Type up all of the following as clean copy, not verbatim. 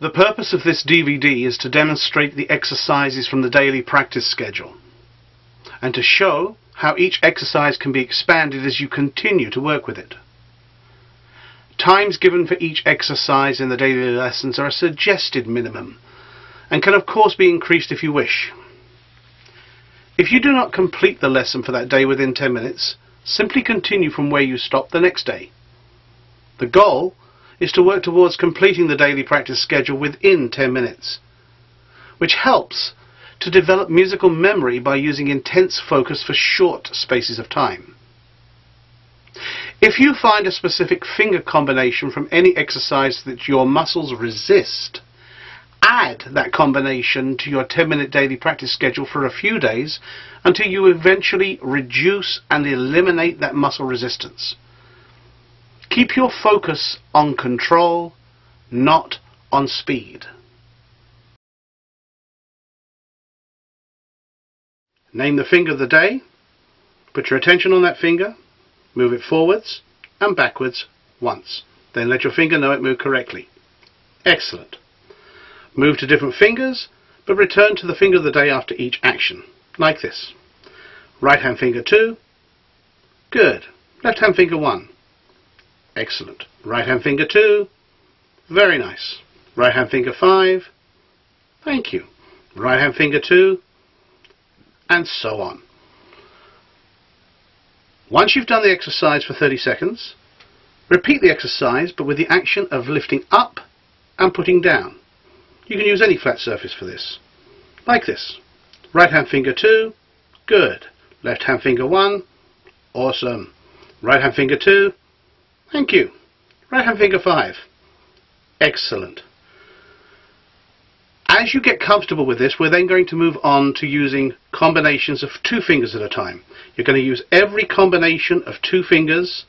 The purpose of this DVD is to demonstrate the exercises from the daily practice schedule and to show how each exercise can be expanded as you continue to work with it. Times given for each exercise in the daily lessons are a suggested minimum and can of course be increased if you wish. If you do not complete the lesson for that day within 10 minutes, simply continue from where you stopped the next day. The goal is to work towards completing the daily practice schedule within 10 minutes, which helps to develop musical memory by using intense focus for short spaces of time. If you find a specific finger combination from any exercise that your muscles resist, add that combination to your 10-minute daily practice schedule for a few days until you eventually reduce and eliminate that muscle resistance. Keep your focus on control, not on speed. Name the finger of the day, put your attention on that finger, move it forwards and backwards once. Then let your finger know it moved correctly. Excellent. Move to different fingers, but return to the finger of the day after each action, like this. Right hand finger 2. Good. Left hand finger 1. Excellent. Right hand finger 2. Very nice. Right hand finger 5. Thank you. Right hand finger 2. And so on. Once you've done the exercise for 30 seconds, repeat the exercise but with the action of lifting up and putting down. You can use any flat surface for this. Like this. Right hand finger 2. Good. Left hand finger 1. Awesome. Right hand finger 2. Thank you. Right hand finger 5. Excellent. As you get comfortable with this, we're then going to move on to using combinations of 2 fingers at a time. You're going to use every combination of 2 fingers,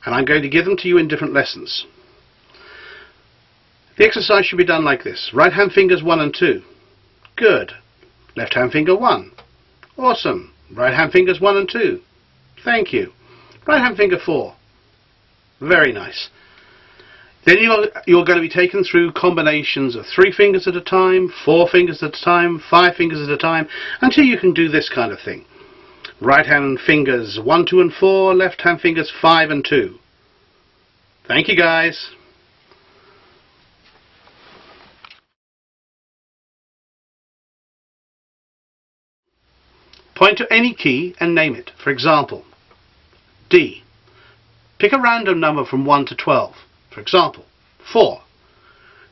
and I'm going to give them to you in different lessons. The exercise should be done like this. Right hand fingers 1 and 2. Good. Left hand finger 1. Awesome. Right hand fingers 1 and 2. Thank you. Right hand finger 4. Very nice. Then you're going to be taken through combinations of 3 fingers at a time, 4 fingers at a time, 5 fingers at a time, until you can do this kind of thing. Right hand fingers 1, 2 and 4, left hand fingers 5 and 2. Thank you guys. Point to any key and name it. For example, D. Pick a random number from 1 to 12. For example, 4.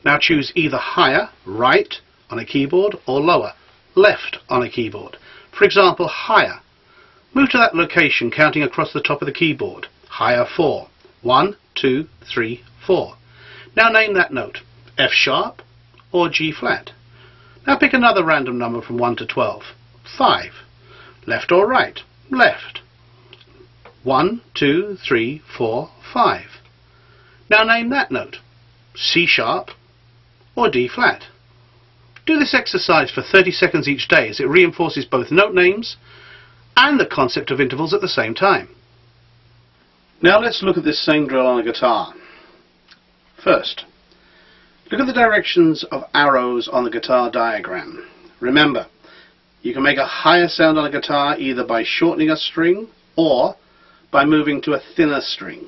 Now choose either higher, right, on a keyboard, or lower, left, on a keyboard. For example, higher. Move to that location counting across the top of the keyboard. Higher 4. 1, 2, 3, 4. Now name that note. F sharp or G flat. Now pick another random number from 1 to 12. 5. Left or right? Left. 1, 2, 3, 4, 5. Now name that note. C sharp or D flat. Do this exercise for 30 seconds each day as it reinforces both note names and the concept of intervals at the same time. Now let's look at this same drill on a guitar. First, look at the directions of arrows on the guitar diagram. Remember, you can make a higher sound on a guitar either by shortening a string or by moving to a thinner string.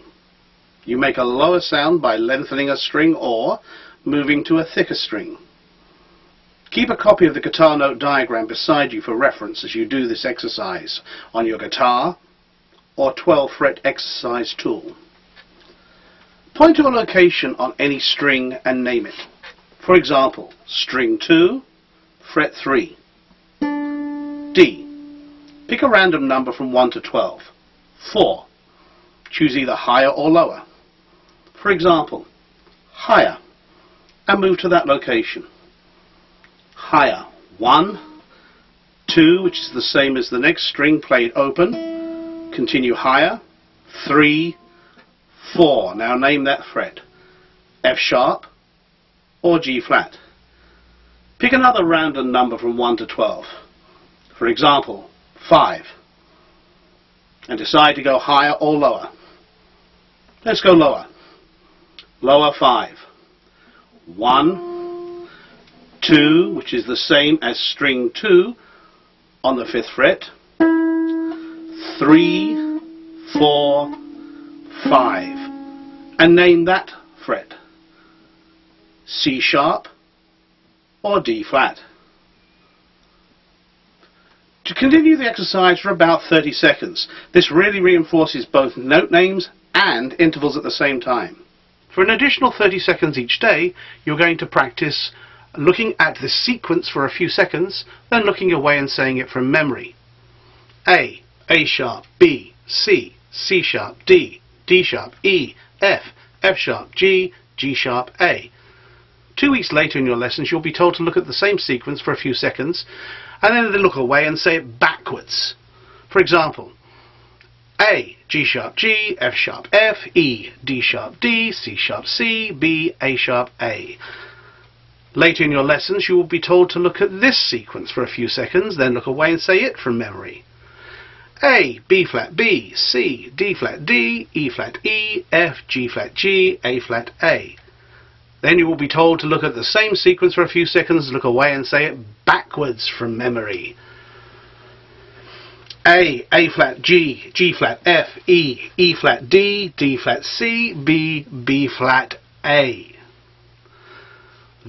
You make a lower sound by lengthening a string or moving to a thicker string. Keep a copy of the guitar note diagram beside you for reference as you do this exercise on your guitar or 12-fret exercise tool. Point to a location on any string and name it. For example, string 2, fret 3. D. Pick a random number from 1 to 12. 4. Choose either higher or lower. For example, higher, and move to that location. Higher 1, 2, which is the same as the next string played open. Continue higher. 3, 4. Now name that fret. F sharp or G flat. Pick another random number from 1 to 12. For example, 5. And decide to go higher or lower. Let's go lower. Lower 5. 1, 2, which is the same as string 2 on the 5th fret, 3, 4, 5, and name that fret C sharp or D flat. To continue the exercise for about 30 seconds, this really reinforces both note names and intervals at the same time. For an additional 30 seconds each day, you're going to practice looking at the sequence for a few seconds, then looking away and saying it from memory. A sharp, B, C, C sharp, D, D sharp, E, F, F sharp, G, G sharp, A. 2 weeks later in your lessons, you'll be told to look at the same sequence for a few seconds, and then look away and say it backwards. For example, A, G sharp, G, F sharp, F, E, D sharp, D, C sharp, C, B, A sharp, A. Later in your lessons, you will be told to look at this sequence for a few seconds, then look away and say it from memory. A, B flat, B, C, D flat, D, E flat, E, F, G flat, G, A flat, A. Then you will be told to look at the same sequence for a few seconds, look away and say it backwards from memory. A flat, G, G flat, F, E, E flat, D, D flat, C, B, B flat, A.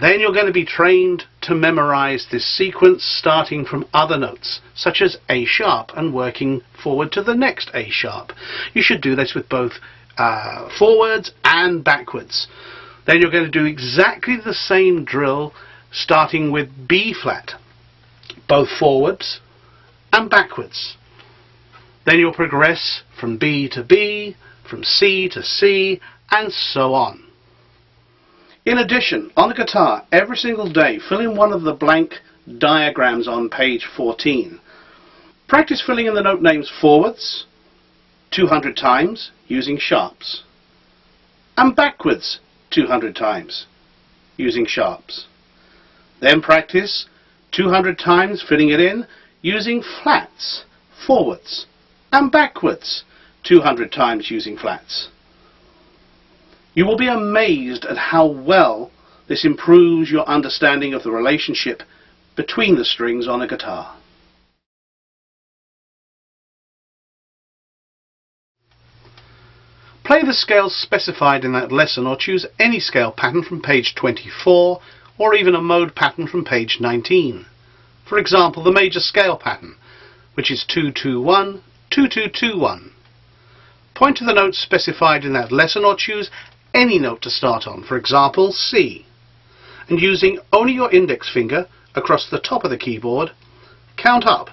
Then you're going to be trained to memorize this sequence starting from other notes, such as A sharp, and working forward to the next A sharp. You should do this with both forwards and backwards. Then you're going to do exactly the same drill starting with B flat, both forwards and backwards. Then you'll progress from B to B, from C to C, and so on. In addition, on the guitar, every single day, fill in one of the blank diagrams on page 14. Practice filling in the note names forwards 200 times using sharps, and backwards 200 times using sharps. Then practice 200 times filling it in using flats, forwards, and backwards 200 times using flats. You will be amazed at how well this improves your understanding of the relationship between the strings on a guitar. Play the scales specified in that lesson, or choose any scale pattern from page 24, or even a mode pattern from page 19. For example, the major scale pattern, which is 2-2-1, 2-2-2-1. Point to the notes specified in that lesson, or choose any note to start on, for example C, and using only your index finger across the top of the keyboard, count up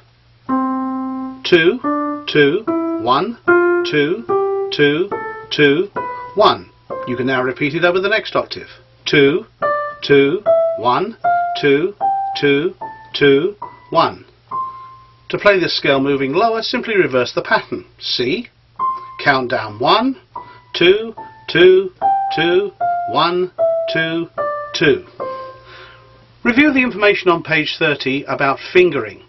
2, 2, 1, 2, 2, 2, 1. You can now repeat it over the next octave. 2, 2, 1, 2, 2, 2, 1. To play this scale moving lower, simply reverse the pattern. C, count down 1, 2, 2, 2, 1, 2, 2. Review the information on page 30 about fingering,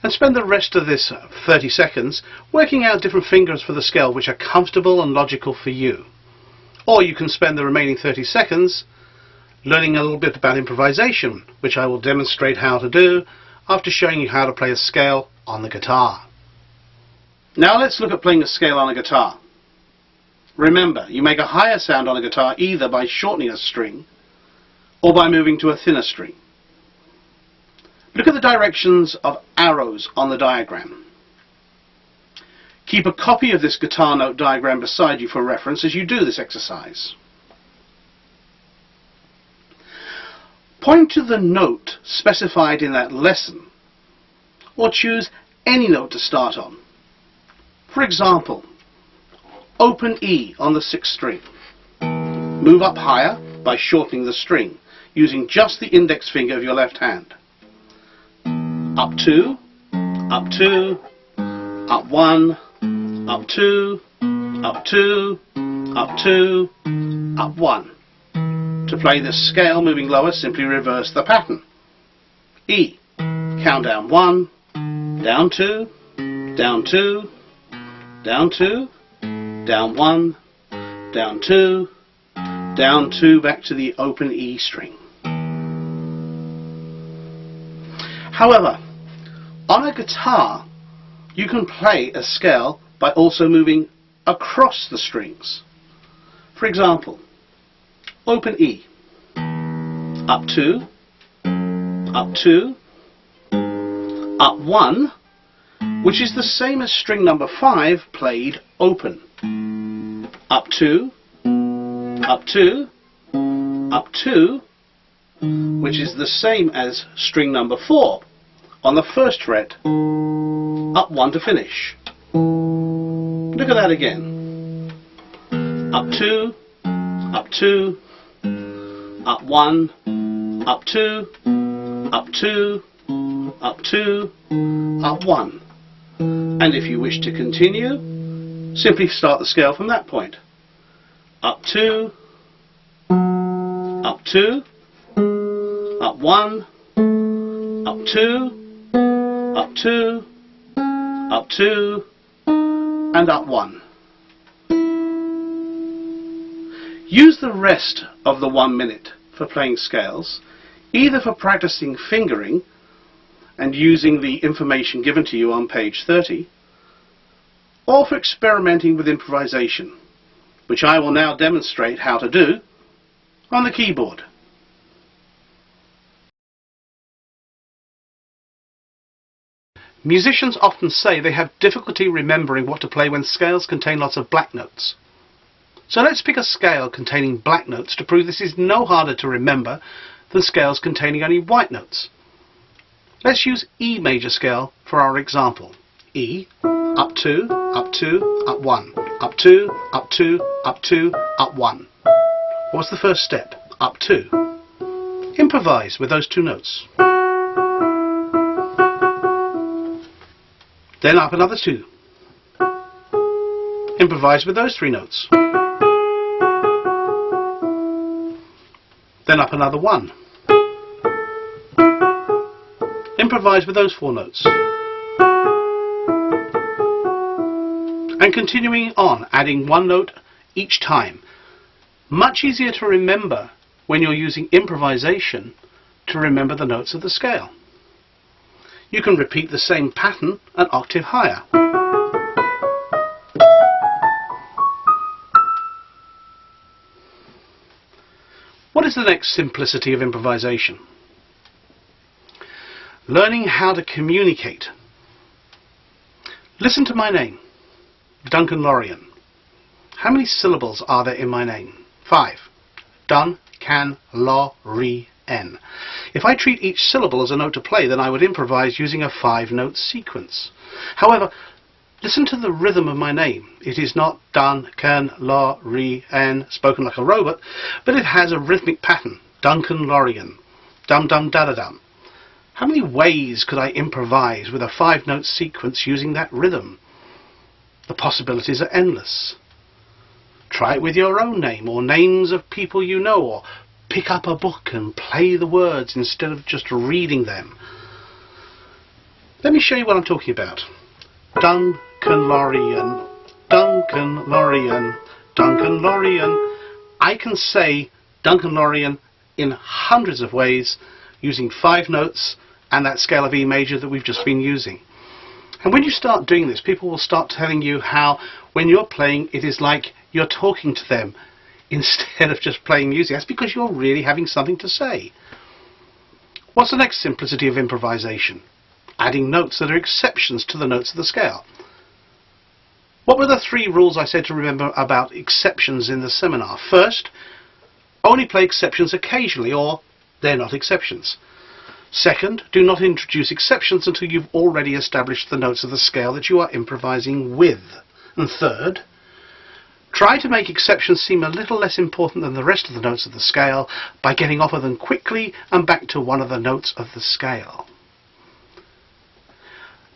and spend the rest of this 30 seconds working out different fingers for the scale which are comfortable and logical for you. Or you can spend the remaining 30 seconds learning a little bit about improvisation, which I will demonstrate how to do after showing you how to play a scale on the guitar. Now let's look at playing a scale on a guitar. Remember, you make a higher sound on a guitar either by shortening a string or by moving to a thinner string. Look at the directions of arrows on the diagram. Keep a copy of this guitar note diagram beside you for reference as you do this exercise. Point to the note specified in that lesson, or choose any note to start on. For example, open E on the 6th string. Move up higher by shortening the string, using just the index finger of your left hand. Up 2, up 2, up 1, up 2, up 2, up 2, up 1. To play this scale moving lower, simply reverse the pattern. E, count down 1, down 2, down 2, down 2, down 1, down 2, down 2 back to the open E string. However, on a guitar you can play a scale by also moving across the strings. For example, open E, up 2, up 2, up 1, which is the same as string number 5 played open. Up 2, up 2, up 2, which is the same as string number 4 on the first fret, up 1 to finish. Look at that again. Up 2, up 2, up 1, up 2, up 2, up 2, up 1. And if you wish to continue, simply start the scale from that point. Up 2, up 2, up 1, up 2, up 2, up 2, and up 1. Use the rest of the 1 minute for playing scales, either for practicing fingering and using the information given to you on page 30, or for experimenting with improvisation, which I will now demonstrate how to do on the keyboard. Musicians often say they have difficulty remembering what to play when scales contain lots of black notes. So let's pick a scale containing black notes to prove this is no harder to remember than scales containing only white notes. Let's use E major scale for our example. E, up 2, up 2, up 1, up 2, up 2, up 2, up 1. What's the first step? Up 2. Improvise with those 2 notes. Then up another 2. Improvise with those 3 notes. Then up another 1. Improvise with those 4 notes. And continuing on, adding 1 note each time. Much easier to remember when you're using improvisation to remember the notes of the scale. You can repeat the same pattern an octave higher. What is the next simplicity of improvisation? Learning how to communicate. Listen to my name, Duncan Lorien. How many syllables are there in my name? 5. Duncan Lorien. If I treat each syllable as a note to play, then I would improvise using a 5-note sequence. However, listen to the rhythm of my name. It is not Duncan Lorien, spoken like a robot, but it has a rhythmic pattern. Duncan Lorien. Dum dum da da dum. How many ways could I improvise with a 5-note sequence using that rhythm? The possibilities are endless. Try it with your own name, or names of people you know, or pick up a book and play the words instead of just reading them. Let me show you what I'm talking about. Duncan Lorien, Duncan Lorien, Duncan Lorien. I can say Duncan Lorien in hundreds of ways using 5 notes and that scale of E major that we've just been using. And when you start doing this, people will start telling you how when you're playing it is like you're talking to them instead of just playing music. That's because you're really having something to say. What's the next simplicity of improvisation? Adding notes that are exceptions to the notes of the scale. What were the 3 rules I said to remember about exceptions in the seminar? First, only play exceptions occasionally, or they're not exceptions. Second, do not introduce exceptions until you've already established the notes of the scale that you are improvising with. And third, try to make exceptions seem a little less important than the rest of the notes of the scale by getting off of them quickly and back to one of the notes of the scale.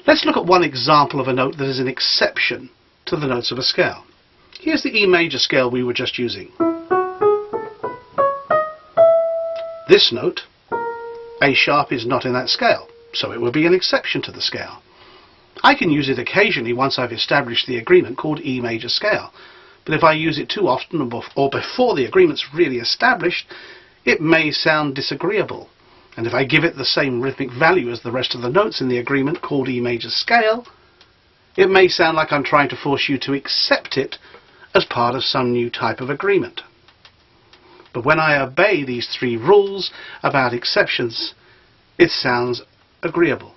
Let's look at one example of a note that is an exception to the notes of a scale. Here's the E major scale we were just using. This note, A sharp, is not in that scale, so it will be an exception to the scale. I can use it occasionally once I've established the agreement called E major scale, But if I use it too often or before the agreement's really established, it may sound disagreeable. And if I give it the same rhythmic value as the rest of the notes in the agreement called E major scale, it may sound like I'm trying to force you to accept it as part of some new type of agreement. But when I obey these 3 rules about exceptions, it sounds agreeable.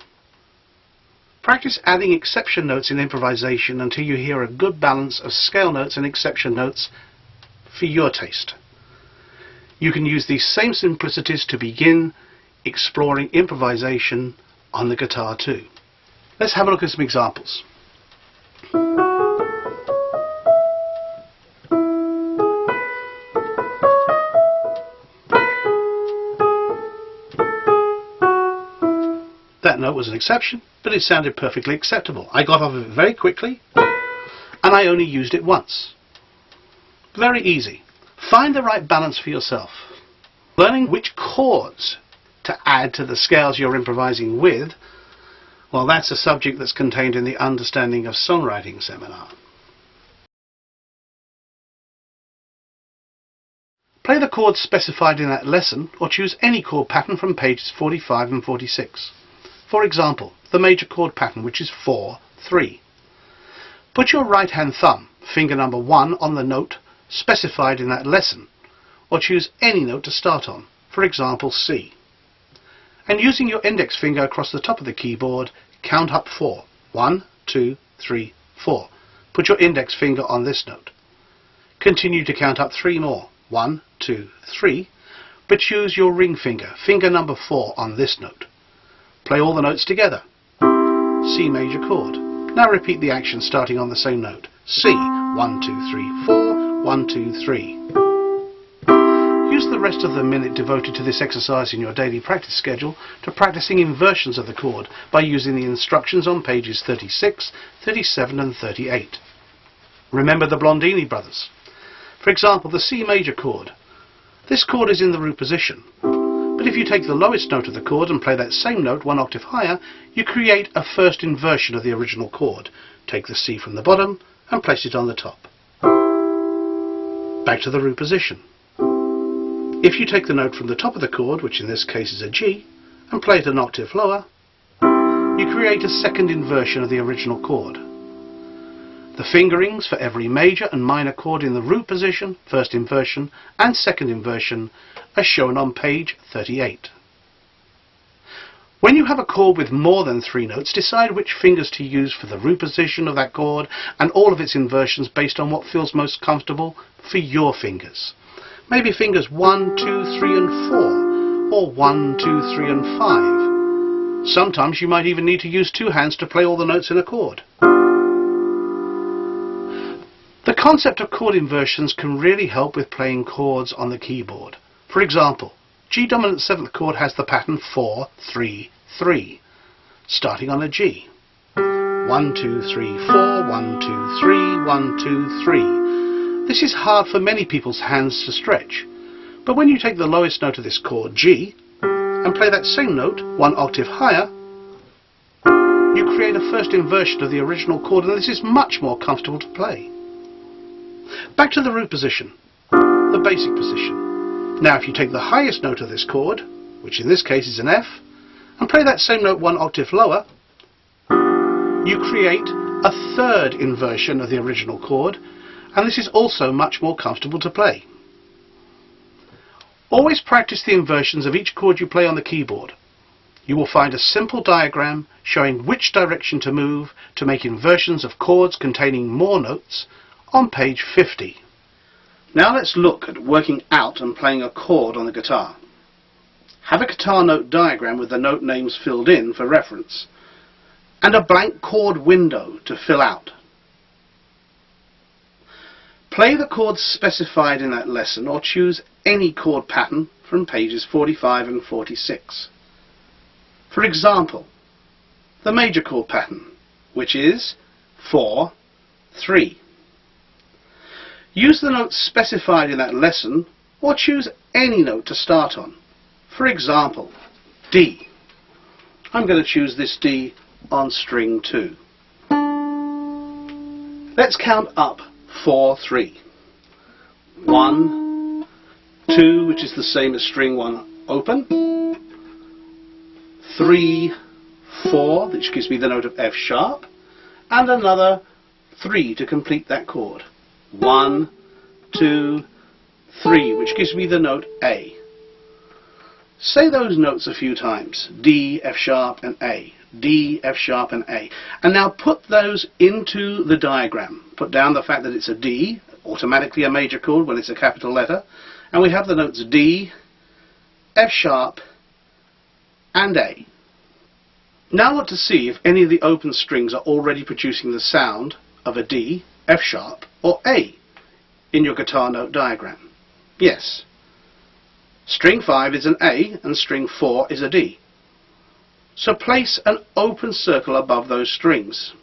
Practice adding exception notes in improvisation until you hear a good balance of scale notes and exception notes for your taste. You can use these same simplicities to begin exploring improvisation on the guitar too. Let's have a look at some examples. That note was an exception, but it sounded perfectly acceptable. I got off of it very quickly, and I only used it once. Very easy. Find the right balance for yourself. Learning which chords to add to the scales you're improvising with, well, that's a subject that's contained in the Understanding of Songwriting seminar. Play the chords specified in that lesson, or choose any chord pattern from pages 45 and 46. For example, the major chord pattern, which is 4-3. Put your right hand thumb, finger number 1, on the note specified in that lesson, or choose any note to start on, for example C. And using your index finger across the top of the keyboard, count up 4. 1, 2, 3, 4. Put your index finger on this note. Continue to count up 3 more. 1, 2, 3. But choose your ring finger, finger number 4, on this note. Play all the notes together. C major chord. Now repeat the action starting on the same note. C. 1, 2, 3, 4. 1, 2, 3. Use the rest of the minute devoted to this exercise in your daily practice schedule to practicing inversions of the chord by using the instructions on pages 36, 37 and 38. Remember the Blondini brothers. For example, the C major chord. This chord is in the root position. But if you take the lowest note of the chord and play that same note 1 octave higher, you create a first inversion of the original chord. Take the C from the bottom and place it on the top. Back to the root position. If you take the note from the top of the chord, which in this case is a G, and play it an octave lower, you create a second inversion of the original chord. The fingerings for every major and minor chord in the root position, first inversion and second inversion, are shown on page 38. When you have a chord with more than 3 notes, decide which fingers to use for the root position of that chord and all of its inversions based on what feels most comfortable for your fingers. Maybe fingers 1, 2, 3 and 4, or 1, 2, 3 and 5. Sometimes you might even need to use 2 hands to play all the notes in a chord. The concept of chord inversions can really help with playing chords on the keyboard. For example, G dominant 7th chord has the pattern 4, 3, 3, starting on a G. 1, 2, 3, 4, 1, 2, 3, 1, 2, 3. This is hard for many people's hands to stretch, but when you take the lowest note of this chord, G, and play that same note 1 octave higher, you create a first inversion of the original chord, and this is much more comfortable to play. Back to the root position, the basic position. Now if you take the highest note of this chord, which in this case is an F, and play that same note 1 octave lower, you create a third inversion of the original chord, and this is also much more comfortable to play. Always practice the inversions of each chord you play on the keyboard. You will find a simple diagram showing which direction to move to make inversions of chords containing more notes on page 50. Now let's look at working out and playing a chord on the guitar. Have a guitar note diagram with the note names filled in for reference, and a blank chord window to fill out. Play the chords specified in that lesson, or choose any chord pattern from pages 45 and 46. For example, the major chord pattern, which is 4, 3. Use the notes specified in that lesson, or choose any note to start on. For example, D. I'm going to choose this D on string 2. Let's count up 4, 3. 1, 2, which is the same as string 1 open, 3, 4, which gives me the note of F sharp, and another 3 to complete that chord. 1, 2, 3, which gives me the note A. Say those notes a few times. D, F sharp, and A. D, F sharp, and A. And now put those into the diagram. Put down the fact that it's a D, automatically a major chord when it's a capital letter. And we have the notes D, F sharp, and A. Now I want to see if any of the open strings are already producing the sound of a D, F sharp, or A in your guitar note diagram. Yes. String 5 is an A and string 4 is a D. So place an open circle above those strings,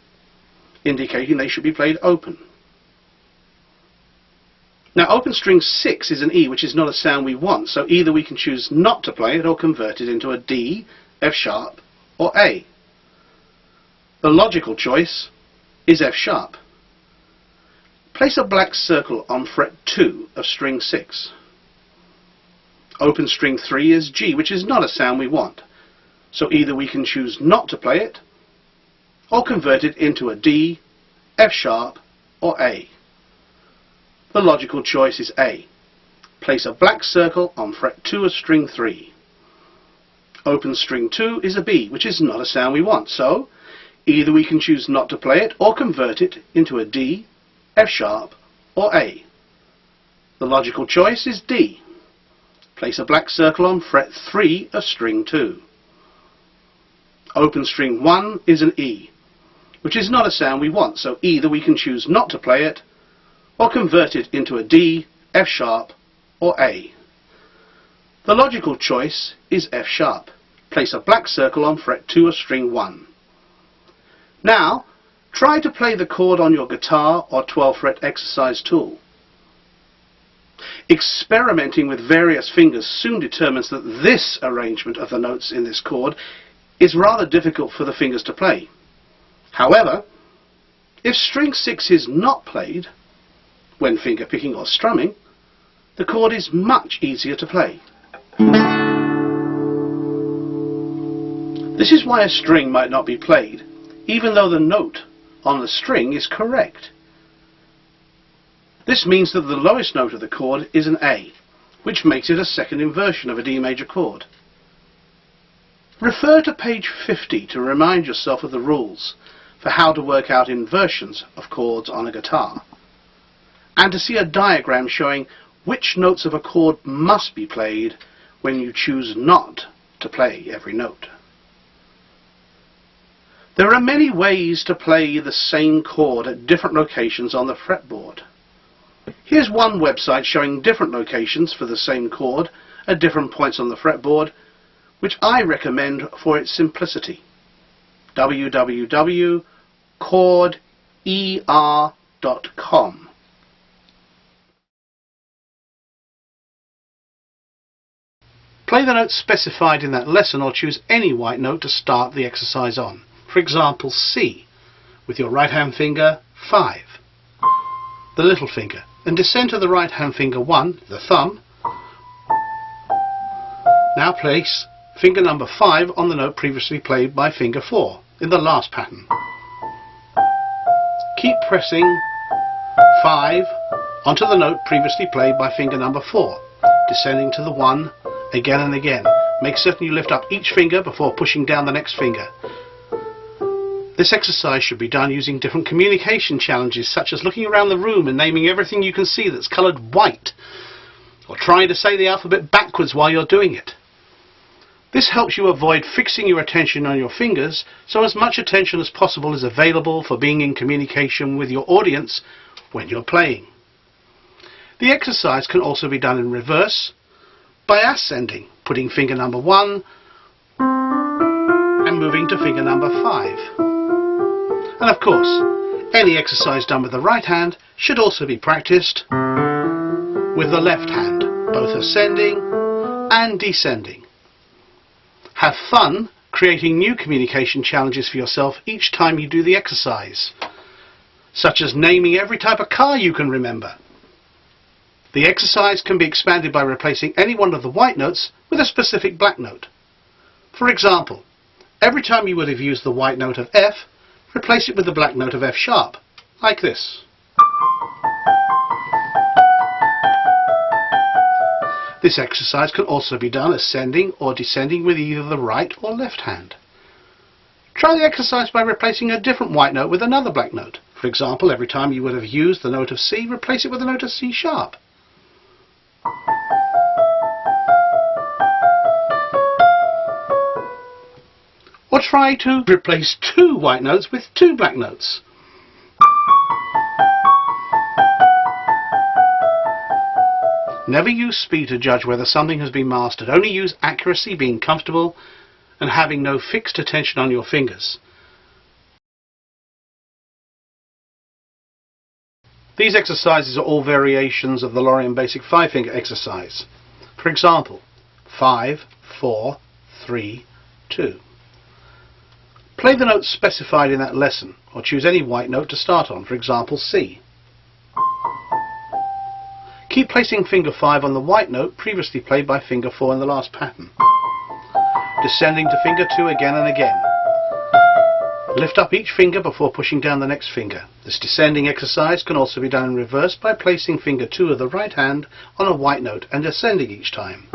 indicating they should be played open. Now open string 6 is an E, which is not a sound we want, so either we can choose not to play it or convert it into a D, F sharp, or A. The logical choice is F sharp. Place a black circle on fret 2 of string 6. Open string 3 is G, which is not a sound we want, so either we can choose not to play it or convert it into a D, F sharp, or A. The logical choice is A. Place a black circle on fret 2 of string 3. Open string 2 is a B, which is not a sound we want, so either we can choose not to play it or convert it into a D, F sharp, or A. The logical choice is D. Place a black circle on fret 3 of string 2. Open string 1 is an E, which is not a sound we want, so either we can choose not to play it or convert it into a D, F sharp, or A. The logical choice is F sharp. Place a black circle on fret 2 of string 1. Now, try to play the chord on your guitar or 12 fret exercise tool. Experimenting with various fingers soon determines that this arrangement of the notes in this chord is rather difficult for the fingers to play. However, if string 6 is not played when finger picking or strumming, the chord is much easier to play. This is why a string might not be played, even though the note on the string is correct. This means that the lowest note of the chord is an A, which makes it a second inversion of a D major chord. Refer to page 50 to remind yourself of the rules for how to work out inversions of chords on a guitar, and to see a diagram showing which notes of a chord must be played when you choose not to play every note. There are many ways to play the same chord at different locations on the fretboard. Here's one website showing different locations for the same chord at different points on the fretboard, which I recommend for its simplicity. www.chorder.com. Play the notes specified in that lesson or choose any white note to start the exercise on. For example, C, with your right hand finger 5, the little finger, and descend to the right hand finger 1, the thumb. Now place finger number 5 on the note previously played by finger 4 in the last pattern. Keep pressing 5 onto the note previously played by finger number 4, descending to the 1 again and again. Make certain you lift up each finger before pushing down the next finger. This exercise should be done using different communication challenges, such as looking around the room and naming everything you can see that's coloured white, or trying to say the alphabet backwards while you're doing it. This helps you avoid fixing your attention on your fingers, so as much attention as possible is available for being in communication with your audience when you're playing. The exercise can also be done in reverse, by ascending, putting finger number 1 and moving to finger number 5. And of course, any exercise done with the right hand should also be practiced with the left hand, both ascending and descending. Have fun creating new communication challenges for yourself each time you do the exercise, such as naming every type of car you can remember. The exercise can be expanded by replacing any one of the white notes with a specific black note. For example, every time you would have used the white note of F, replace it with the black note of F sharp, like this. This exercise can also be done ascending or descending with either the right or left hand. Try the exercise by replacing a different white note with another black note. For example, every time you would have used the note of C, replace it with the note of C sharp. Or try to replace two white notes with two black notes. Never use speed to judge whether something has been mastered. Only use accuracy, being comfortable and having no fixed attention on your fingers. These exercises are all variations of the Lorien basic 5-finger exercise. For example, 5, 4, 3, 2. Play the notes specified in that lesson, or choose any white note to start on, for example C. Keep placing finger 5 on the white note previously played by finger 4 in the last pattern. Descending to finger 2 again and again. Lift up each finger before pushing down the next finger. This descending exercise can also be done in reverse by placing finger 2 of the right hand on a white note and ascending each time.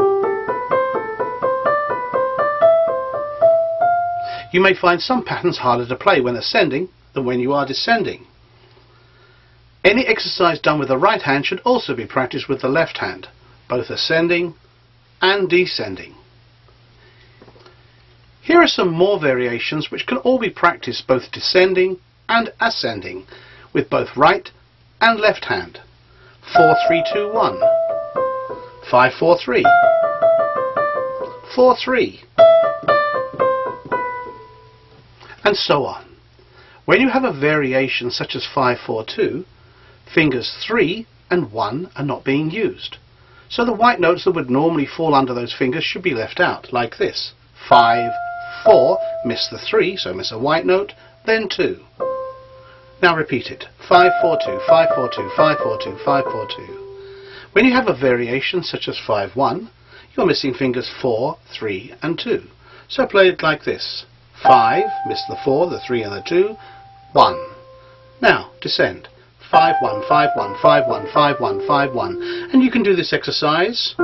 You may find some patterns harder to play when ascending than when you are descending. Any exercise done with the right hand should also be practiced with the left hand, both ascending and descending. Here are some more variations which can all be practiced both descending and ascending with both right and left hand. 4, 3, 2, 1. 5, 4, 3. 4, 3. And so on. When you have a variation such as 5, 4, 2, fingers 3 and 1 are not being used. So the white notes that would normally fall under those fingers should be left out, like this. 5, 4, miss the 3, so miss a white note, then 2. Now repeat it. 5, 4, 2, 5, 4, 2, 5, 4, 2, 5, 4, 2. When you have a variation such as 5, 1, you're missing fingers 4, 3 and 2. So play it like this. 5, miss the 4, the 3 and the 2, 1. Now descend. 5, 1, 5, 1, 5, 1, 5, 1, 5, 1. And you can do this exercise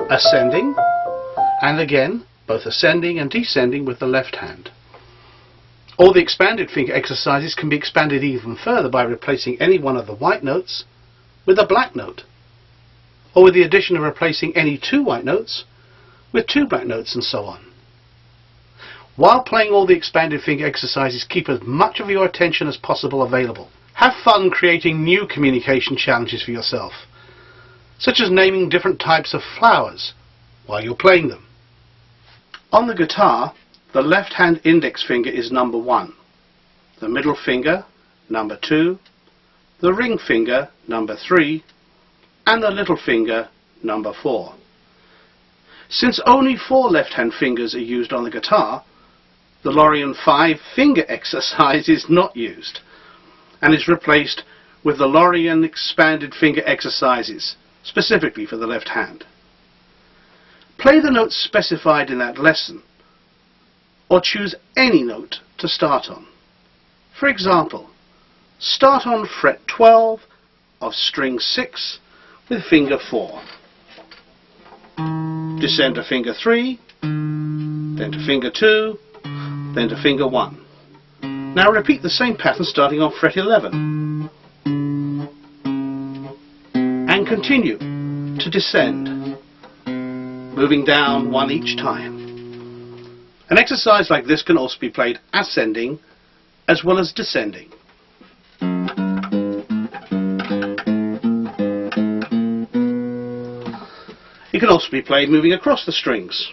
ascending and again both ascending and descending with the left hand. All the expanded finger exercises can be expanded even further by replacing any one of the white notes with a black note, or with the addition of replacing any two white notes with two black notes, and so on. While playing all the expanded finger exercises, keep as much of your attention as possible available. Have fun creating new communication challenges for yourself, such as naming different types of flowers while you're playing them. On the guitar, the left hand index finger is number 1, the middle finger number 2, the ring finger number 3, and the little finger number 4. Since only 4 left hand fingers are used on the guitar, the Lorien 5-finger exercise is not used, and is replaced with the Lorien expanded finger exercises, specifically for the left hand. Play the notes specified in that lesson, or choose any note to start on. For example, start on fret 12 of string 6 with finger 4. Descend to finger 3, then to finger 2, then to finger 1. Now repeat the same pattern starting on fret 11. And continue to descend, moving down 1 each time. An exercise like this can also be played ascending as well as descending. It can also be played moving across the strings.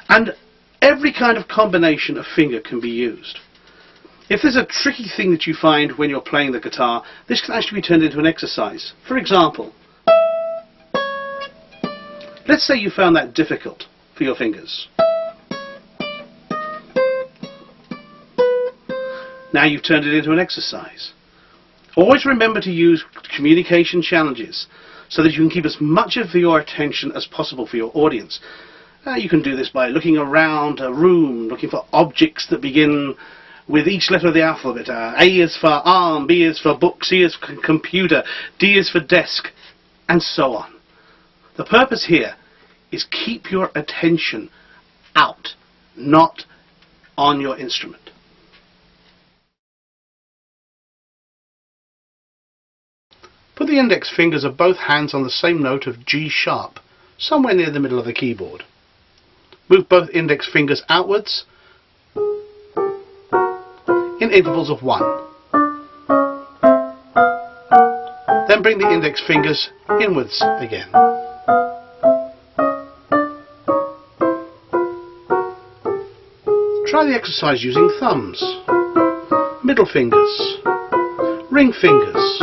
And every kind of combination of finger can be used. If there's a tricky thing that you find when you're playing the guitar, this can actually be turned into an exercise. For example, let's say you found that difficult for your fingers. Now you've turned it into an exercise. Always remember to use communication challenges so that you can keep as much of your attention as possible for your audience. You can do this by looking around a room, looking for objects that begin with each letter of the alphabet. A is for arm, B is for book, C is for computer, D is for desk, and so on. The purpose here is keep your attention out, not on your instrument. Put the index fingers of both hands on the same note of G sharp, somewhere near the middle of the keyboard. Move both index fingers outwards in intervals of 1. Then bring the index fingers inwards again. Try the exercise using thumbs, middle fingers, ring fingers,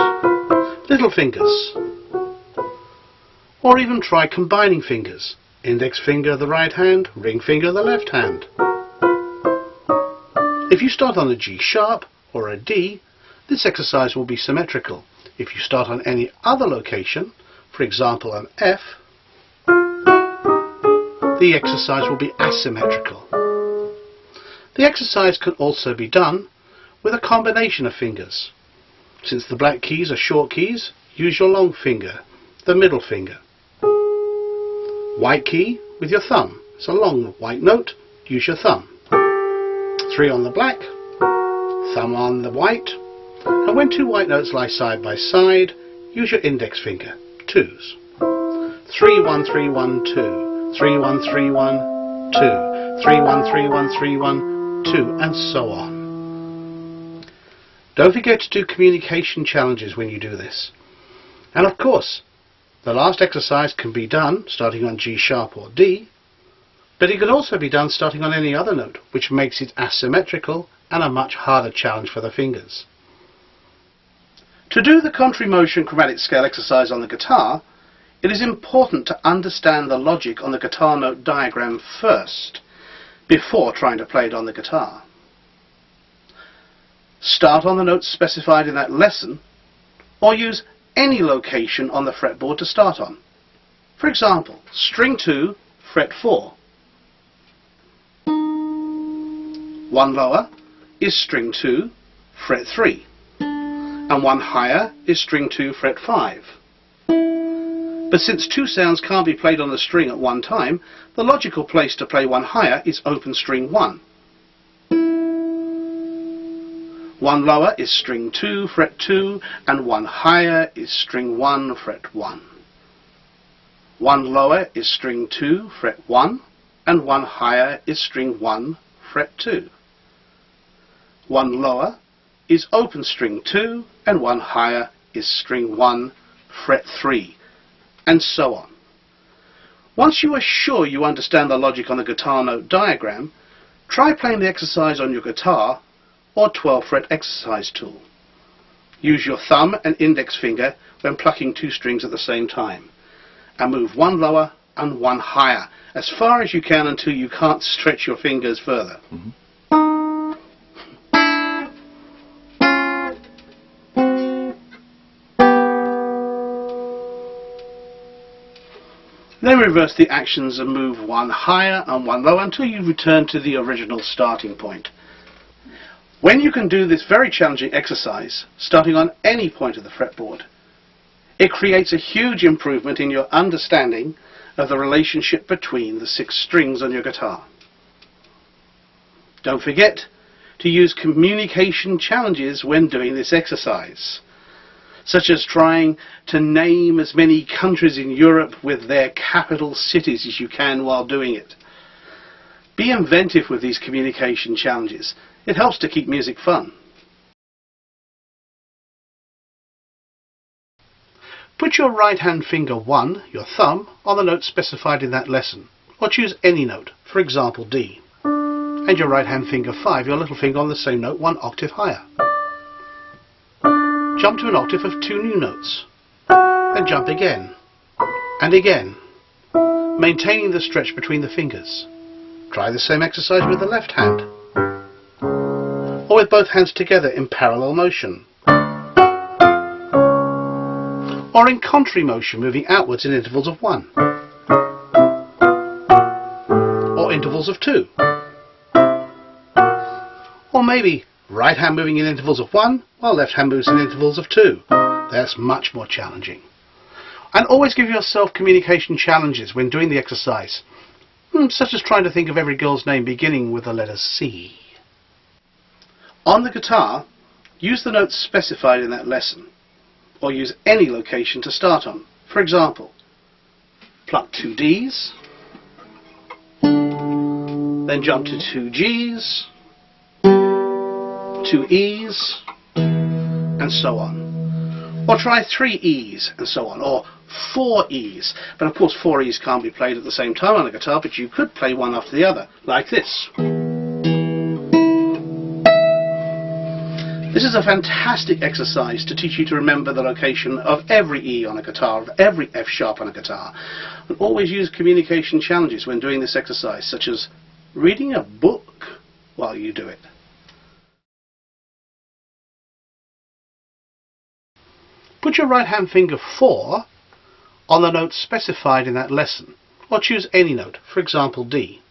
little fingers, or even try combining fingers. Index finger of the right hand, ring finger of the left hand. If you start on a G sharp or a D, this exercise will be symmetrical. If you start on any other location, for example an F, the exercise will be asymmetrical. The exercise can also be done with a combination of fingers. Since the black keys are short keys, use your long finger, the middle finger. White key with your thumb. It's a long white note, use your thumb. 3 on the black, thumb on the white, and when 2 white notes lie side by side, use your index finger, 2s. 3 1 3 1 2, 3 1 3 1 2, 3 1 3 1 3 1 2, and so on. Don't forget to do communication challenges when you do this. And of course, the last exercise can be done starting on G sharp or D, but it can also be done starting on any other note, which makes it asymmetrical and a much harder challenge for the fingers. To do the contrary motion chromatic scale exercise on the guitar, it is important to understand the logic on the guitar note diagram first, before trying to play it on the guitar. Start on the notes specified in that lesson, or use any location on the fretboard to start on. For example, string 2, fret 4. 1 lower is string 2, fret 3. And 1 higher is string 2, fret 5. But since 2 sounds can't be played on the string at one time, the logical place to play 1 higher is open string 1. 1 lower is string 2, fret 2, and 1 higher is string 1, fret 1. 1 lower is string 2, fret 1, and 1 higher is string 1, fret 2. 1 lower is open string 2, and 1 higher is string 1, fret 3, and so on. Once you are sure you understand the logic on the guitar note diagram, try playing the exercise on your guitar or 12-fret exercise tool. Use your thumb and index finger when plucking 2 strings at the same time, and move 1 lower and 1 higher as far as you can until you can't stretch your fingers further. Then reverse the actions and move 1 higher and 1 lower until you return to the original starting point. When you can do this very challenging exercise, starting on any point of the fretboard, it creates a huge improvement in your understanding of the relationship between the 6 strings on your guitar. Don't forget to use communication challenges when doing this exercise, such as trying to name as many countries in Europe with their capital cities as you can while doing it. Be inventive with these communication challenges. It helps to keep music fun. Put your right hand finger 1, your thumb, on the note specified in that lesson, or choose any note, for example D, and your right hand finger 5, your little finger, on the same note 1 octave higher. Jump to an octave of 2 new notes, then jump again, and again, maintaining the stretch between the fingers. Try the same exercise with the left hand. or with both hands together in parallel motion, or in contrary motion, moving outwards in intervals of 1, or intervals of 2, or maybe right hand moving in intervals of 1 while left hand moves in intervals of 2. That's much more challenging. And always give yourself communication challenges when doing the exercise, such as trying to think of every girl's name beginning with the letter C. On the guitar, use the notes specified in that lesson, or use any location to start on. For example, pluck 2 Ds, then jump to 2 Gs, 2 E's, and so on. Or try 3 E's, and so on, or 4 E's. But of course 4 E's can't be played at the same time on a guitar, but you could play one after the other, like this. This is a fantastic exercise to teach you to remember the location of every E on a guitar, of every F sharp on a guitar. And always use communication challenges when doing this exercise, such as reading a book while you do it. Put your right hand finger 4 on the note specified in that lesson, or choose any note, for example D.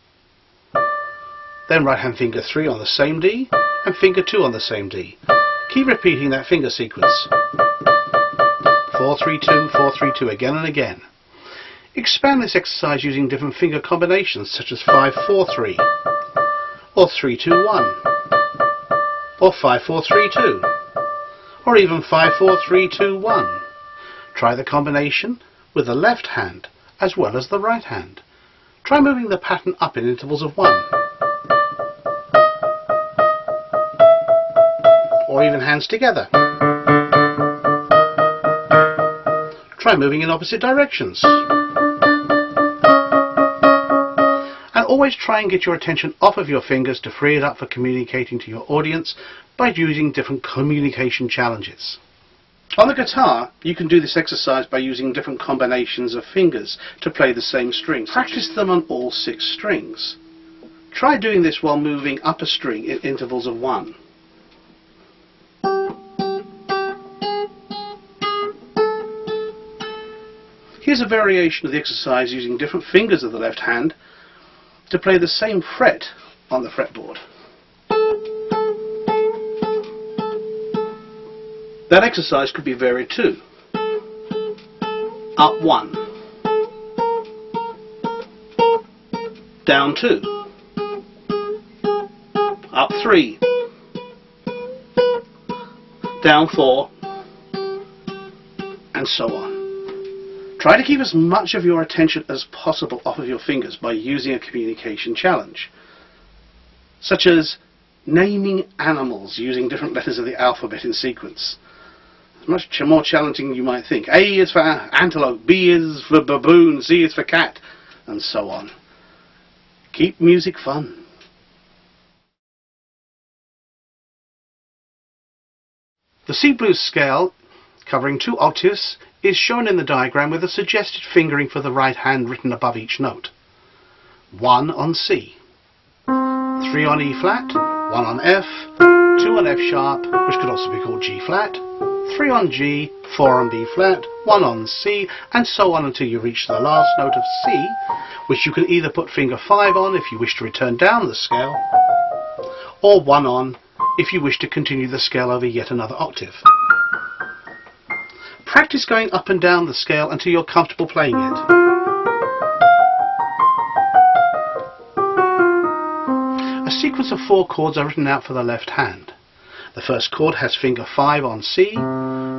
Then right hand finger 3 on the same D, and finger 2 on the same D. Keep repeating that finger sequence. 4, 3, 2, 4, 3, 2 again and again. Expand this exercise using different finger combinations such as 5, 4, 3, or 3, 2, 1, or 5, 4, 3, 2, or even 5, 4, 3, 2, 1. Try the combination with the left hand as well as the right hand. Try moving the pattern up in intervals of 1. Or even hands together. Try moving in opposite directions. And always try and get your attention off of your fingers to free it up for communicating to your audience by using different communication challenges. On the guitar, you can do this exercise by using different combinations of fingers to play the same strings. Practice them on all 6 strings. Try doing this while moving up a string in intervals of 1. Here's a variation of the exercise using different fingers of the left hand to play the same fret on the fretboard. That exercise could be varied too. Up 1, down 2, up 3, down 4, and so on. Try to keep as much of your attention as possible off of your fingers by using a communication challenge, such as naming animals using different letters of the alphabet in sequence. It's much more challenging than you might think. A is for antelope, B is for baboon, C is for cat, and so on. Keep music fun. The C blues scale, covering 2 octaves, is shown in the diagram with a suggested fingering for the right hand written above each note. 1 on C, 3 on E flat, 1 on F, 2 on F sharp, which could also be called G flat, 3 on G, 4 on B flat, 1 on C, and so on until you reach the last note of C, which you can either put finger 5 on if you wish to return down the scale, or 1 on if you wish to continue the scale over yet another octave. Practice going up and down the scale until you're comfortable playing it. A sequence of 4 chords are written out for the left hand. The first chord has finger 5 on C,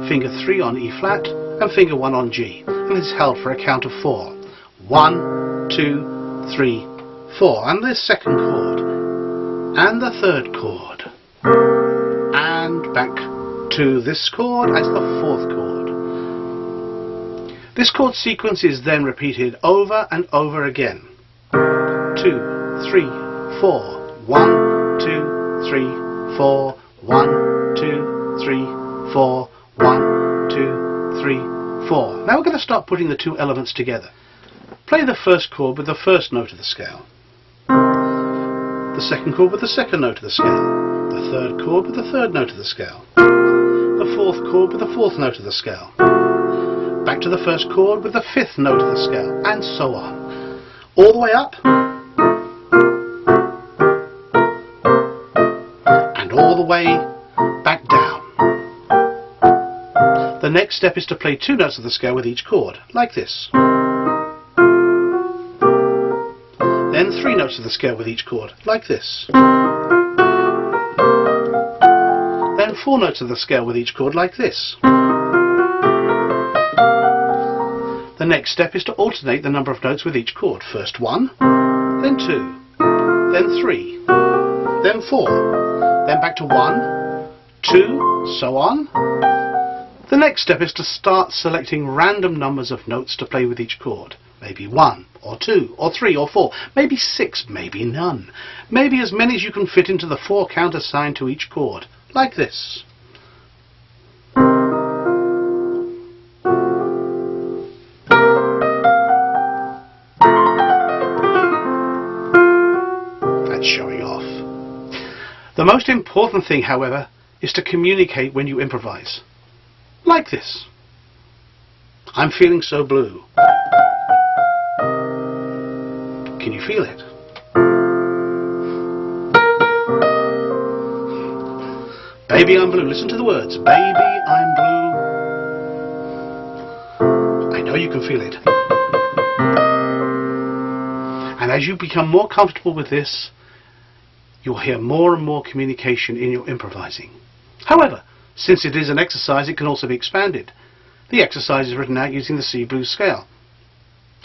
finger 3 on E flat, and finger 1 on G, and is held for a count of 4. 1, 2, 3, 4, and the second chord, and the third chord, and back to this chord as the 4th chord. This chord sequence is then repeated over and over again. 2, 3, 4, 1, 2, 3, 4, 1, 2, 3, 4, 1, 2, 3, 4. Now we're going to start putting the 2 elements together. Play the first chord with the first note of the scale, the second chord with the second note of the scale, the third chord with the third note of the scale. The fourth chord with the fourth note of the scale. Back to the first chord with the fifth note of the scale, and so on. All the way up, and all the way back down. The next step is to play two notes of the scale with each chord, like this. Then three notes of the scale with each chord, like this. Then four notes of the scale with each chord, like this. The next step is to alternate the number of notes with each chord. First one, then two, then three, then four, then back to one, two, so on. The next step is to start selecting random numbers of notes to play with each chord. Maybe one, or two, or three, or four, maybe six, maybe none. Maybe as many as you can fit into the 4 count assigned to each chord, like this. That's showing off. The most important thing, however, is to communicate when you improvise. Like this. I'm feeling so blue. Can you feel it? Baby, I'm blue. Listen to the words. Baby, I'm blue. I know you can feel it. And as you become more comfortable with this, you'll hear more and more communication in your improvising. However, since it is an exercise, it can also be expanded. The exercise is written out using the C blues scale.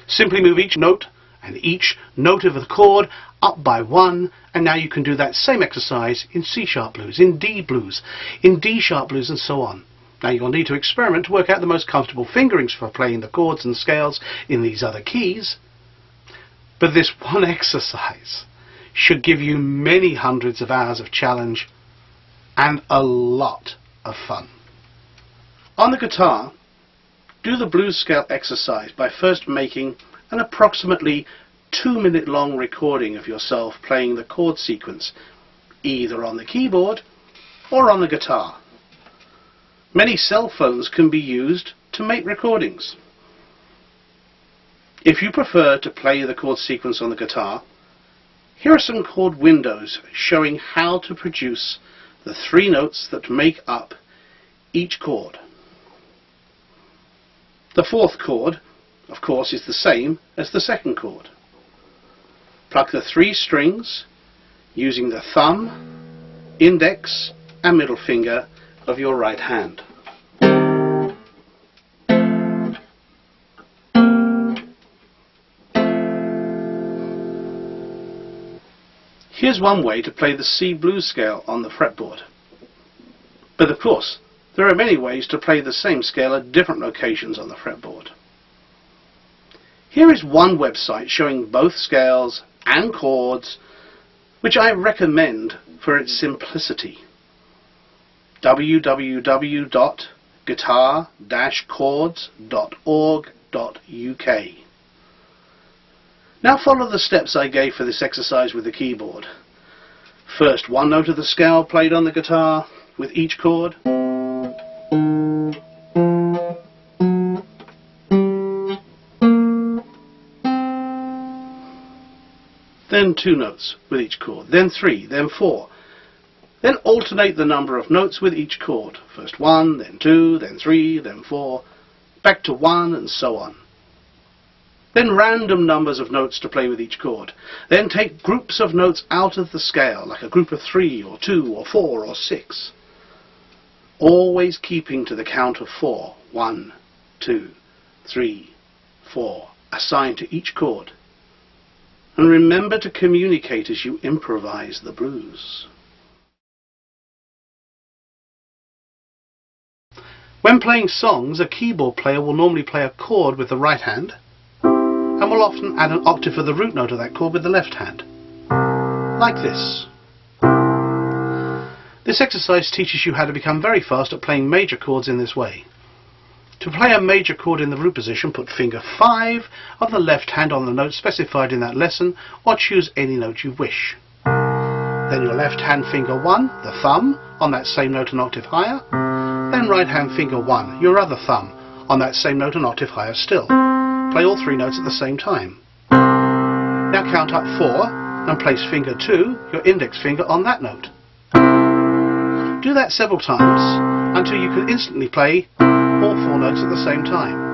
Simply move each note and each note of the chord up by one, and now you can do that same exercise in C sharp blues, in D blues, in D sharp blues, and so on. Now you'll need to experiment to work out the most comfortable fingerings for playing the chords and scales in these other keys. But this one exercise should give you many hundreds of hours of challenge and a lot of fun. On the guitar, do the blues scale exercise by first making an approximately 2-minute long recording of yourself playing the chord sequence, either on the keyboard or on the guitar. Many cell phones can be used to make recordings. If you prefer to play the chord sequence on the guitar, here are some chord windows showing how to produce the 3 notes that make up each chord. The fourth chord, of course, is the same as the second chord. Pluck the 3 strings using the thumb, index and middle finger of your right hand. Here's one way to play the C blues scale on the fretboard. But of course, there are many ways to play the same scale at different locations on the fretboard. Here is one website showing both scales and chords, which I recommend for its simplicity. www.guitar-chords.org.uk. Now follow the steps I gave for this exercise with the keyboard. First, one note of the scale played on the guitar with each chord. Then 2 notes with each chord, then 3, then 4. Then alternate the number of notes with each chord. First 1, then 2, then 3, then 4, back to 1, and so on. Then random numbers of notes to play with each chord. Then take groups of notes out of the scale, like a group of 3, or 2, or 4, or 6. Always keeping to the count of 4. 1, 2, 3, 4, assigned to each chord. And remember to communicate as you improvise the blues. When playing songs, a keyboard player will normally play a chord with the right hand, and will often add an octave of the root note of that chord with the left hand, like this. This exercise teaches you how to become very fast at playing major chords in this way. To play a major chord in the root position, put finger 5 of the left hand on the note specified in that lesson, or choose any note you wish. then your left hand finger 1, the thumb, on that same note an octave higher, then right hand finger 1, your other thumb, on that same note an octave higher still. Play all 3 notes at the same time. Now count up 4 and place finger 2, your index finger, on that note. Do that several times until you can instantly play all 4 notes at the same time.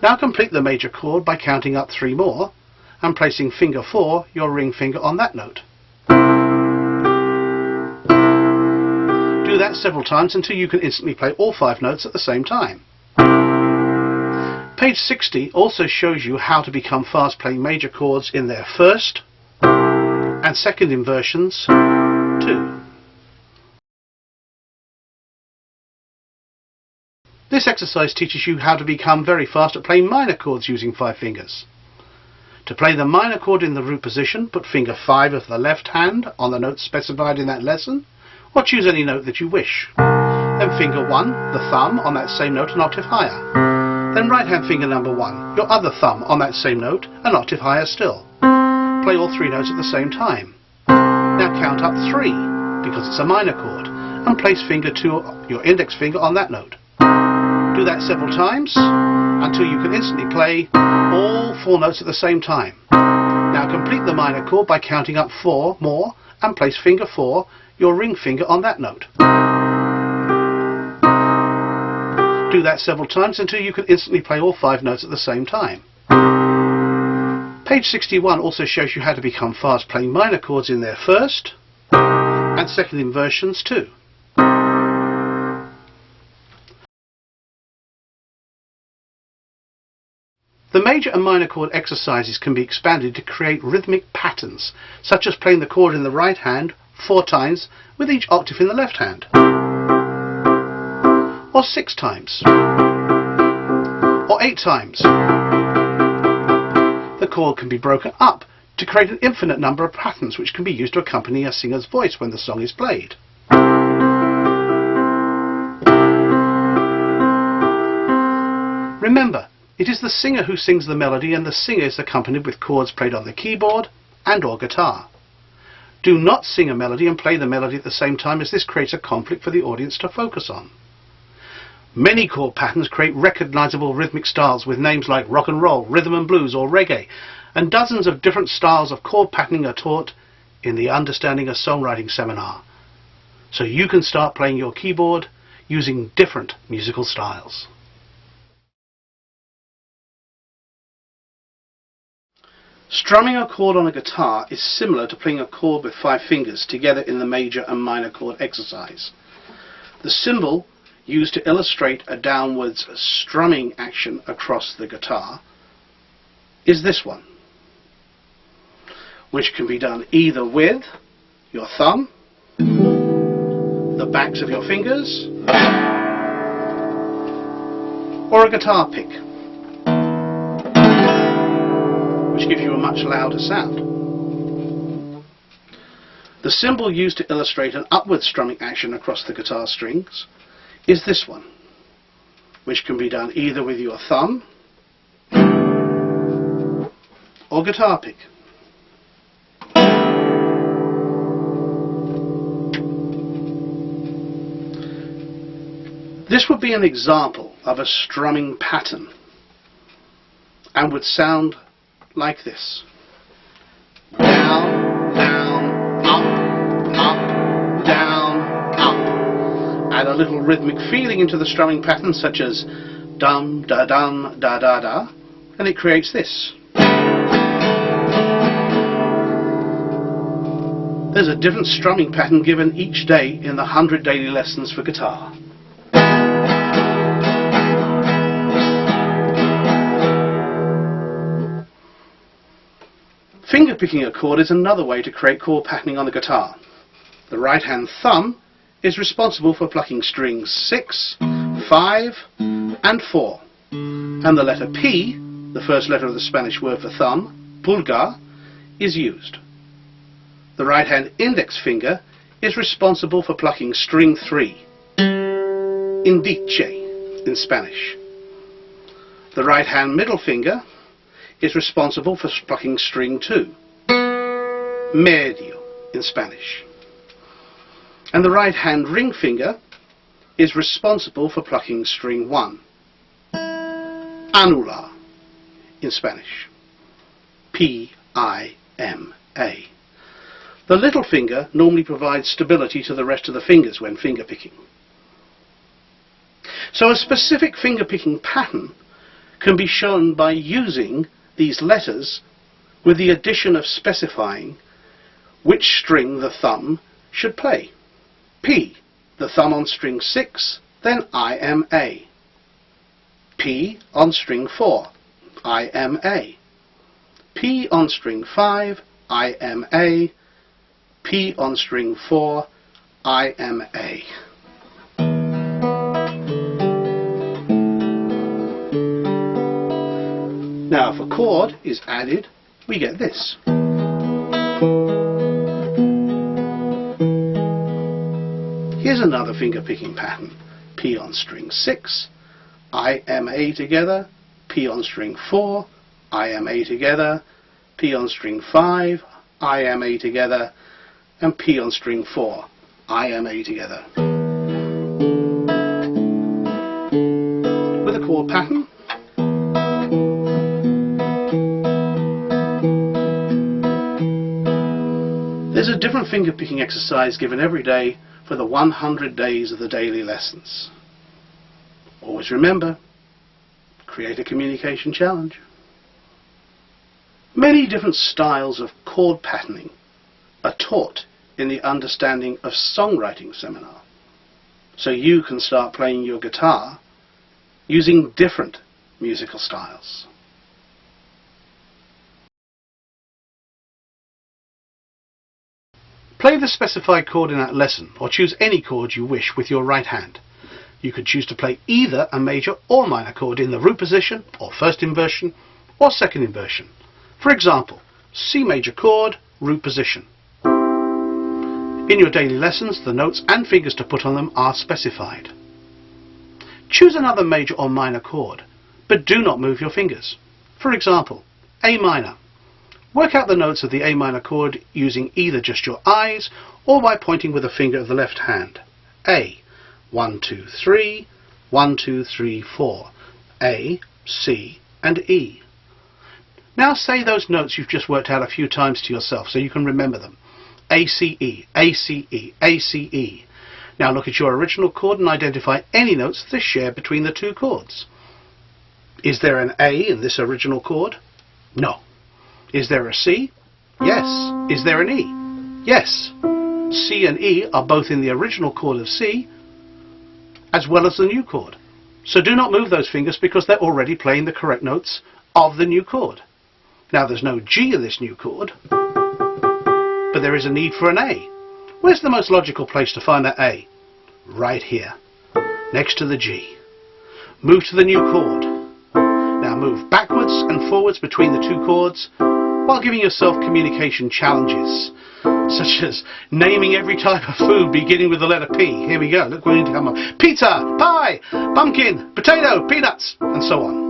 Now complete the major chord by counting up 3 more and placing finger 4, your ring finger, on that note. Do that several times until you can instantly play all 5 notes at the same time. Page 60 also shows you how to become fast playing major chords in their first and second inversions too. This exercise teaches you how to become very fast at playing minor chords using 5 fingers. To play the minor chord in the root position, put finger 5 of the left hand on the note specified in that lesson, or choose any note that you wish. Then finger 1, the thumb, on that same note an octave higher. Then right hand finger number 1, your other thumb, on that same note an octave higher still. Play all 3 notes at the same time. Now count up 3, because it's a minor chord, and place finger 2, your index finger, on that note. Do that several times until you can instantly play all 4 notes at the same time. Now complete the minor chord by counting up 4 more and place finger 4, your ring finger, on that note. Do that several times until you can instantly play all 5 notes at the same time. Page 61 also shows you how to become fast playing minor chords in their first and second inversions too. The major and minor chord exercises can be expanded to create rhythmic patterns, such as playing the chord in the right hand 4 times with each octave in the left hand, or 6 times, or 8 times. The chord can be broken up to create an infinite number of patterns which can be used to accompany a singer's voice when the song is played. Remember, it is the singer who sings the melody, and the singer is accompanied with chords played on the keyboard and or guitar. Do not sing a melody and play the melody at the same time, as this creates a conflict for the audience to focus on. Many chord patterns create recognizable rhythmic styles with names like rock and roll, rhythm and blues, or reggae, and dozens of different styles of chord patterning are taught in the Understanding a Songwriting seminar. So you can start playing your keyboard using different musical styles. Strumming a chord on a guitar is similar to playing a chord with 5 fingers together in the major and minor chord exercise. The symbol used to illustrate a downwards strumming action across the guitar is this one, which can be done either with your thumb, the backs of your fingers, or a guitar pick, which gives you a much louder sound. The symbol used to illustrate an upward strumming action across the guitar strings is this one, which can be done either with your thumb or guitar pick. This would be an example of a strumming pattern and would sound like this. Down, down, up, down, up. Add a little rhythmic feeling into the strumming pattern, such as dum, da, da, and it creates this. There's a different strumming pattern given each day in the 100 daily lessons for guitar. Finger picking a chord is another way to create chord patterning on the guitar. The right hand thumb is responsible for plucking strings 6, 5 and 4, and the letter P, the first letter of the Spanish word for thumb, pulgar, is used. The right hand index finger is responsible for plucking string 3, indice in Spanish. The right hand middle finger is responsible for plucking string 2, medio in Spanish. And the right hand ring finger is responsible for plucking string 1. Anular in Spanish. P-I-M-A. The little finger normally provides stability to the rest of the fingers when finger picking. So a specific finger picking pattern can be shown by using these letters with the addition of specifying which string the thumb should play. P, the thumb on string 6, then I-M-A. P on string 4, I-M-A. P on string 5, I-M-A. P on string 4, I-M-A. Now if a chord is added, we get this. Here's another finger picking pattern. P on string 6, I-M-A together, P on string 4, I-M-A together, P on string 5, I-M-A together, and P on string 4, I-M-A together. With a chord pattern, there's a different finger picking exercise given every day for the 100 days of the daily lessons. Always remember, create a communication challenge. Many different styles of chord patterning are taught in the Understanding of Songwriting seminar, so you can start playing your guitar using different musical styles. Play the specified chord in that lesson, or choose any chord you wish with your right hand. You could choose to play either a major or minor chord in the root position, or first inversion, or second inversion. For example, C major chord, root position. In your daily lessons, the notes and fingers to put on them are specified. Choose another major or minor chord, but do not move your fingers. For example, A minor. Work out the notes of the A minor chord using either just your eyes or by pointing with the finger of the left hand. A, 1, 2, 3, 1, 2, 3, 4. A, C, and E. Now say those notes you've just worked out a few times to yourself so you can remember them. A, C, E, A, C, E, A, C, E. Now look at your original chord and identify any notes that are shared between the two chords. Is there an A in this original chord? No. Is there a C? Yes. Is there an E? Yes. C and E are both in the original chord of C, as well as the new chord. So do not move those fingers because they're already playing the correct notes of the new chord. Now there's no G in this new chord, but there is a need for an A. Where's the most logical place to find that A? Right here, next to the G. Move to the new chord. Now move backwards and forwards between the two chords while giving yourself communication challenges, such as naming every type of food beginning with the letter P. Here we go, look, we're going to come up. Pizza, pie, pumpkin, potato, peanuts, and so on.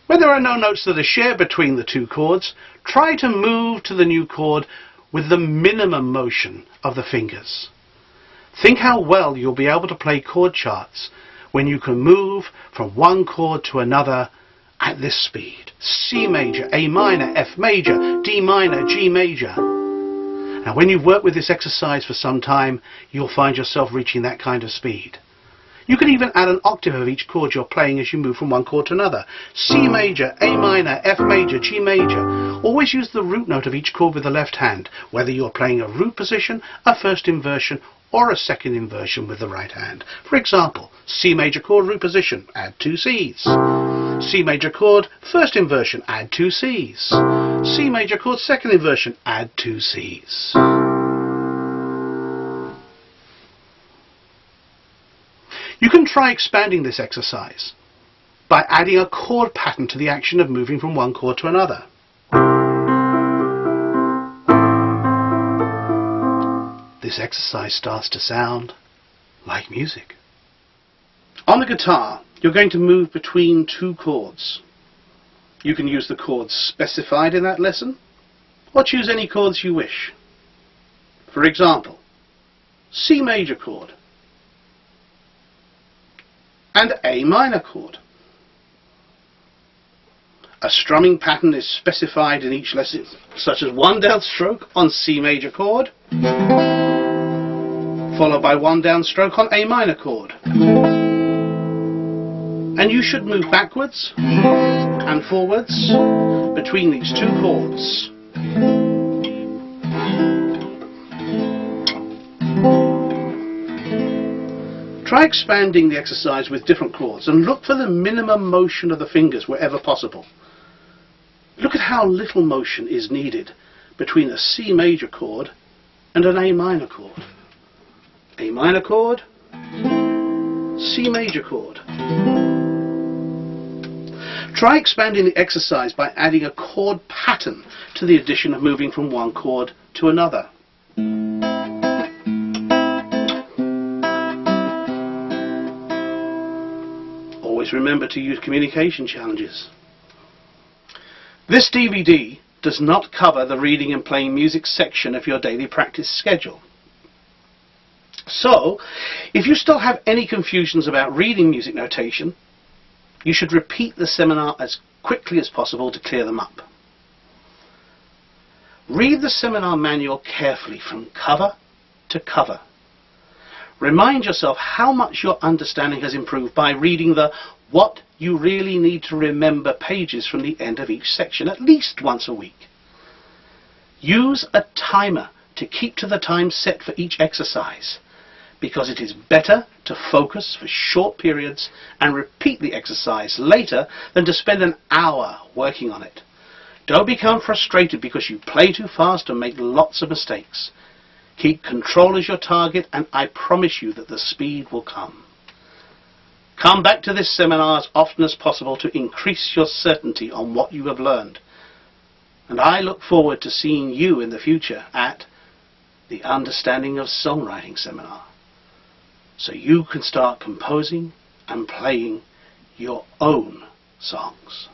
When there are no notes that are shared between the two chords, try to move to the new chord with the minimum motion of the fingers. Think how well you'll be able to play chord charts when you can move from one chord to another at this speed. C major, A minor, F major, D minor, G major. Now when you've worked with this exercise for some time, you'll find yourself reaching that kind of speed. You can even add an octave of each chord you're playing as you move from one chord to another. C major, A minor, F major, G major. Always use the root note of each chord with the left hand, whether you're playing a root position, a first inversion, or a second inversion with the right hand. For example, C major chord, root position, add 2 Cs. C major chord, first inversion, add 2 Cs. C major chord, second inversion, add 2 Cs. You can try expanding this exercise by adding a chord pattern to the action of moving from one chord to another. This exercise starts to sound like music. On the guitar, you're going to move between two chords. You can use the chords specified in that lesson, or choose any chords you wish. For example, C major chord, and A minor chord. A strumming pattern is specified in each lesson, such as one downstroke on C major chord, followed by one downstroke on A minor chord. And you should move backwards and forwards between these two chords. Try expanding the exercise with different chords and look for the minimum motion of the fingers wherever possible. Look at how little motion is needed between a C major chord and an A minor chord. A minor chord, C major chord. Try expanding the exercise by adding a chord pattern to the addition of moving from one chord to another. Always remember to use communication challenges. This DVD does not cover the reading and playing music section of your daily practice schedule. So, if you still have any confusions about reading music notation, you should repeat the seminar as quickly as possible to clear them up. Read the seminar manual carefully from cover to cover. Remind yourself how much your understanding has improved by reading the "What you really need to remember" pages from the end of each section at least once a week. Use a timer to keep to the time set for each exercise, because it is better to focus for short periods and repeat the exercise later than to spend an hour working on it. Don't become frustrated because you play too fast and make lots of mistakes. Keep control as your target, and I promise you that the speed will come. Come back to this seminar as often as possible to increase your certainty on what you have learned. And I look forward to seeing you in the future at the Understanding of Songwriting Seminar, so you can start composing and playing your own songs.